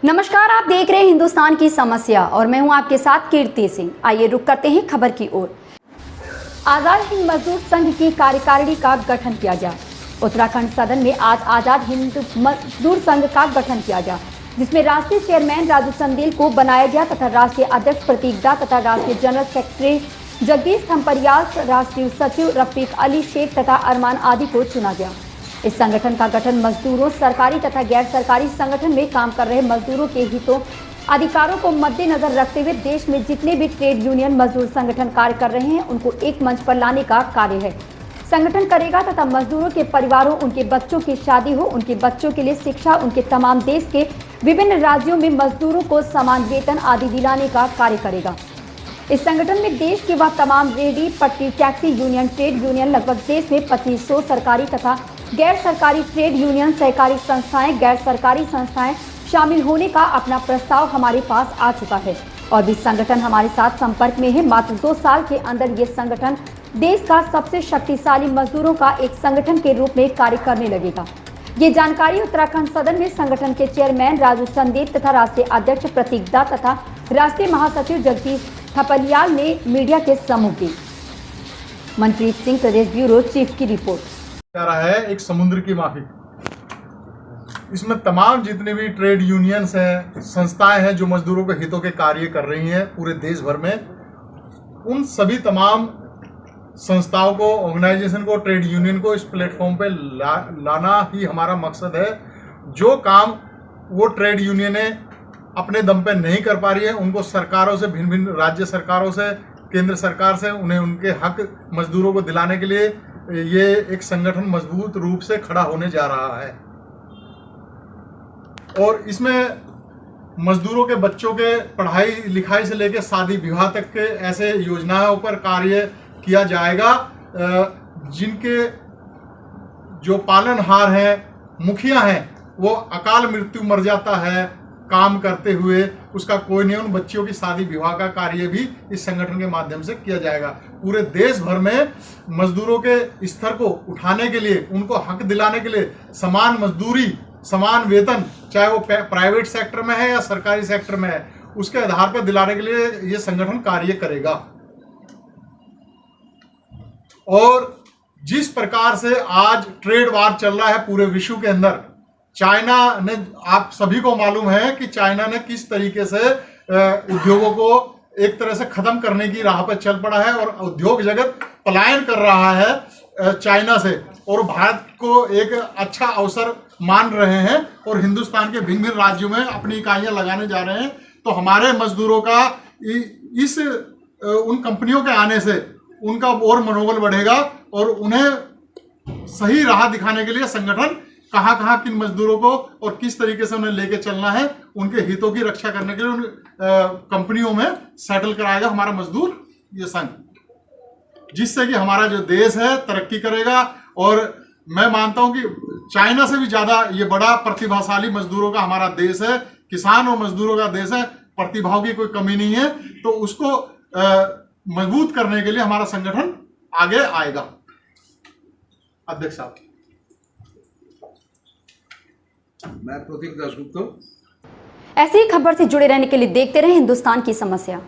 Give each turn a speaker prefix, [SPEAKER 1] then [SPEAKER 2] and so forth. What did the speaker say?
[SPEAKER 1] नमस्कार, आप देख रहे हैं हिंदुस्तान की समस्या और मैं हूं आपके साथ कीर्ति सिंह। आइए रुक करते हैं खबर की ओर। आजाद हिंद मजदूर संघ की कार्यकारिणी का गठन किया गया। उत्तराखंड सदन में आज आजाद हिंद मजदूर संघ का गठन किया गया, जिसमें राष्ट्रीय चेयरमैन राजू चंदेल को बनाया गया तथा राष्ट्रीय अध्यक्ष प्रतीक दा तथा राष्ट्रीय जनरल सेक्रेटरी जगदीश थम्परियाल, राष्ट्रीय सचिव रफीक अली शेख तथा अरमान आदि को चुना गया। इस संगठन का गठन मजदूरों, सरकारी तथा गैर सरकारी संगठन में काम कर रहे मजदूरों के हितों अधिकारों को मद्देनजर रखते हुए देश में जितने भी ट्रेड यूनियन मजदूर संगठन कार्य कर रहे हैं उनको एक मंच पर लाने का कार्य है। संगठन करेगा तथा मजदूरों के परिवारों, उनके बच्चों की शादी हो, उनके बच्चों के लिए शिक्षा, उनके तमाम देश के विभिन्न राज्यों में मजदूरों को समान वेतन आदि दिलाने का कार्य करेगा। इस संगठन में देश के वह तमाम रेहड़ी पटरी टैक्सी यूनियन, ट्रेड यूनियन, लगभग देश में 2500 सरकारी तथा गैर सरकारी ट्रेड यूनियन, सहकारी संस्थाएं, गैर सरकारी संस्थाएं शामिल होने का अपना प्रस्ताव हमारे पास आ चुका है और भी संगठन हमारे साथ संपर्क में है। मात्र 2 साल के अंदर ये संगठन देश का सबसे शक्तिशाली मजदूरों का एक संगठन के रूप में कार्य करने लगेगा। ये जानकारी उत्तराखंड सदन में संगठन के चेयरमैन राजू चंदेल तथा राष्ट्रीय अध्यक्ष प्रतीक दा तथा राष्ट्रीय महासचिव जगदीश थपलियाल ने मीडिया के समूह दी। मनप्रीत सिंह, प्रदेश ब्यूरो चीफ की रिपोर्ट।
[SPEAKER 2] रहा है एक समुद्र की माफिक। इसमें तमाम जितने भी ट्रेड यूनियंस हैं, संस्थाएं हैं जो मजदूरों के हितों के कार्य कर रही हैं पूरे देश भर में, उन सभी तमाम संस्थाओं को, ऑर्गेनाइजेशन को, ट्रेड यूनियन को इस प्लेटफॉर्म पे लाना ही हमारा मकसद है। जो काम वो ट्रेड यूनियनें अपने दम पे नहीं कर पा रही है, उनको सरकारों से, भिन्न भिन्न राज्य सरकारों से, केंद्र सरकार से उन्हें उनके हक मजदूरों को दिलाने के लिए ये एक संगठन मजबूत रूप से खड़ा होने जा रहा है। और इसमें मजदूरों के बच्चों के पढ़ाई लिखाई से लेकर शादी विवाह तक के ऐसे योजनाओं पर कार्य किया जाएगा जिनके जो पालनहार हैं, मुखिया हैं, वो अकाल मृत्यु मर जाता है काम करते हुए, उसका कोई नहीं, उन बच्चियों की शादी विवाह का कार्य भी इस संगठन के माध्यम से किया जाएगा। पूरे देश भर में मजदूरों के स्तर को उठाने के लिए, उनको हक दिलाने के लिए समान मजदूरी, समान वेतन, चाहे वो प्राइवेट सेक्टर में है या सरकारी सेक्टर में है, उसके आधार पर दिलाने के लिए ये संगठन कार्य करेगा। और जिस प्रकार से आज ट्रेड वार चल रहा है पूरे विश्व के अंदर, चाइना ने, आप सभी को मालूम है कि चाइना ने किस तरीके से उद्योगों को एक तरह से खत्म करने की राह पर चल पड़ा है और उद्योग जगत पलायन कर रहा है चाइना से, और भारत को एक अच्छा अवसर मान रहे हैं और हिंदुस्तान के भिन्न भिन्न राज्यों में अपनी इकाइयां लगाने जा रहे हैं। तो हमारे मजदूरों का इस उन कंपनियों के आने से उनका और मनोबल बढ़ेगा और उन्हें सही राह दिखाने के लिए संगठन कहाँ कहाँ किन मजदूरों को और किस तरीके से उन्हें लेके चलना है, उनके हितों की रक्षा करने के लिए उन कंपनियों में सेटल कराएगा हमारा मजदूर ये संघ, जिससे कि हमारा जो देश है तरक्की करेगा। और मैं मानता हूं कि चाइना से भी ज्यादा ये बड़ा प्रतिभाशाली मजदूरों का हमारा देश है, किसान और मजदूरों का देश है, प्रतिभाओं की कोई कमी नहीं है। तो उसको मजबूत करने के लिए हमारा संगठन आगे आएगा। अध्यक्ष साहब।
[SPEAKER 3] मैं प्रतीक दासगुप्ता।
[SPEAKER 1] ऐसी ही खबर से जुड़े रहने के लिए देखते रहे हिंदुस्तान की समस्या।